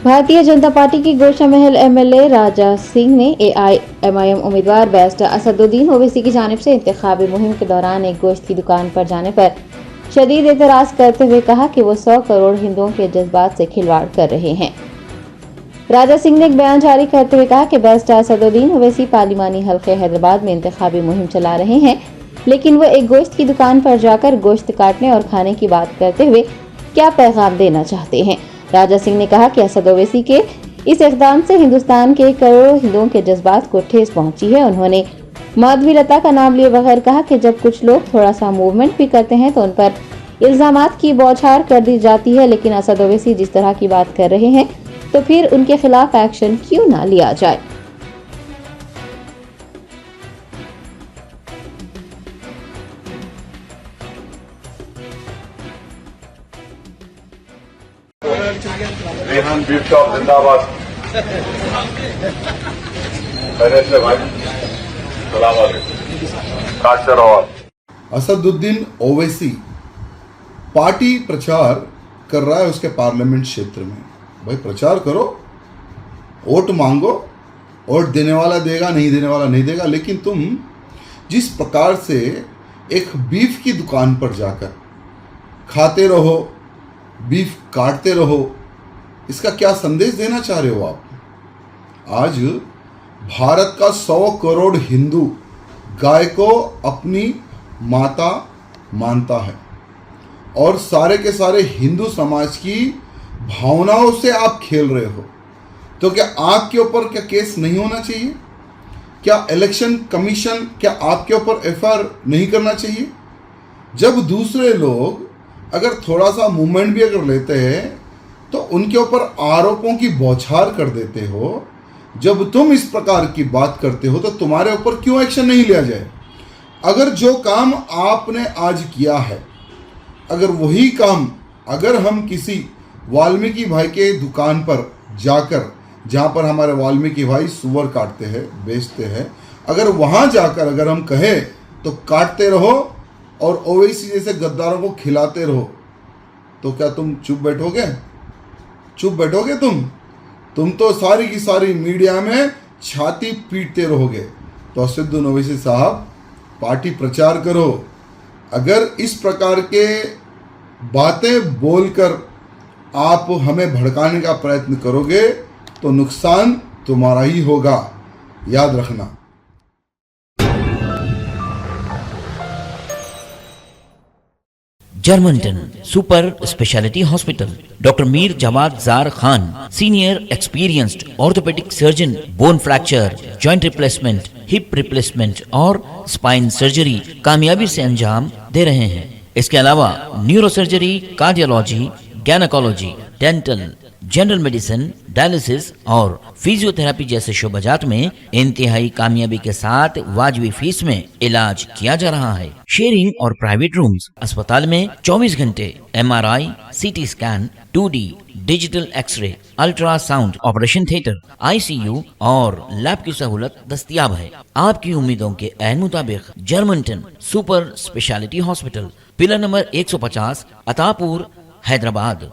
Bharatiya Janata party की गोशा महल MLA Raja Singh ने AIMIM उम्मीदवार बैरिस्टर असदुद्दीन ओवैसी की जानिब से इंतखाबी मुहिम के दौरान एक गोश्त की दुकान पर जाने पर शदीद एतराज करते हुए कहा कि वो 100 करोड़ हिंदुओं के जज्बात से खिलवाड़ कर रहे हैं। राजा सिंह ने एक बयान जारी करते हुए कहा कि बैरिस्टर असदुद्दीन ओवैसी पार्लिमानी हल्के हैदराबाद में इंतखाबी मुहिम चला रहे हैं, लेकिन वो एक गोश्त की दुकान पर जाकर गोश्त काटने और खाने की बात करते हुए क्या पैगाम देना चाहते हैं। राजा सिंह ने कहा कि असद ओवैसी के इस इक़दाम से हिंदुस्तान के करोड़ों हिंदुओं के जज्बात को ठेस पहुंची है। उन्होंने माधवी लता का नाम लिए बगैर कहा कि जब कुछ लोग थोड़ा सा मूवमेंट भी करते हैं तो उन पर इल्जामात की बौछार कर दी जाती है, लेकिन असद ओवैसी जिस तरह की बात कर रहे हैं तो फिर उनके खिलाफ एक्शन क्यों ना लिया जाए। रेहान बीफ शॉप जिंदाबाद। पहले से भाई सलाम वालेकुम। काटते रहो। असदुद्दीन ओवैसी पार्टी प्रचार कर रहा है उसके पार्लियामेंट क्षेत्र में। भाई प्रचार करो, वोट मांगो, वोट देने वाला देगा, नहीं देने वाला नहीं देगा, लेकिन तुम जिस प्रकार से एक बीफ की दुकान पर जाकर खाते रहो, बीफ काटते रहो, इसका क्या संदेश देना चाह रहे हो आप? आज भारत का 100 करोड़ हिंदू गाय को अपनी माता मानता है और सारे के सारे हिंदू समाज की भावनाओं से आप खेल रहे हो, तो क्या आपके ऊपर क्या केस नहीं होना चाहिए? क्या इलेक्शन कमीशन क्या आपके ऊपर एफआईआर नहीं करना चाहिए? जब दूसरे लोग अगर थोड़ा सा मूवमेंट भी अगर लेते हैं तो उनके ऊपर आरोपों की बौछार कर देते हो। जब तुम इस प्रकार की बात करते हो तो तुम्हारे ऊपर क्यों एक्शन नहीं लिया जाए? अगर जो काम आपने आज किया है, अगर वही काम अगर हम किसी वाल्मीकि भाई के दुकान पर जाकर, जहाँ पर हमारे वाल्मीकि भाई सुअर काटते हैं, बेचते हैं, अगर वहाँ जाकर अगर हम कहें तो काटते रहो और ओवैसी जैसे गद्दारों को खिलाते रहो, तो क्या तुम चुप बैठोगे? चुप बैठोगे तुम तो सारी की सारी मीडिया में छाती पीटते रहोगे। तो असदुद्दीन ओवैसी साहब पार्टी प्रचार करो। अगर इस प्रकार के बातें बोलकर आप हमें भड़काने का प्रयत्न करोगे तो नुकसान तुम्हारा ही होगा, याद रखना। Germanten super speciality hospital, doctor Mir Jawad Zar Khan, senior experienced orthopaedic surgeon, bone fracture, joint replacement, hip replacement और स्पाइन सर्जरी कामयाबी से अंजाम दे रहे हैं। इसके अलावा neuro surgery, cardiology, gynaecology, dental, general medicine, dialysis और फिजियोथेरेपी जैसे शोबाजात में इंतहाई कामयाबी के साथ वाजबी फीस में इलाज किया जा रहा है। शेयरिंग और प्राइवेट रूम्स, अस्पताल में 24 घंटे MRI, CT scan, 2D digital x-ray, ultrasound, operation theatre, ICU और लैब की सहूलत दस्तयाब है। आपकी उम्मीदों के ऐन मुताबिक Germanten super speciality hospital, pillar number 150, Attapur, Hyderabad.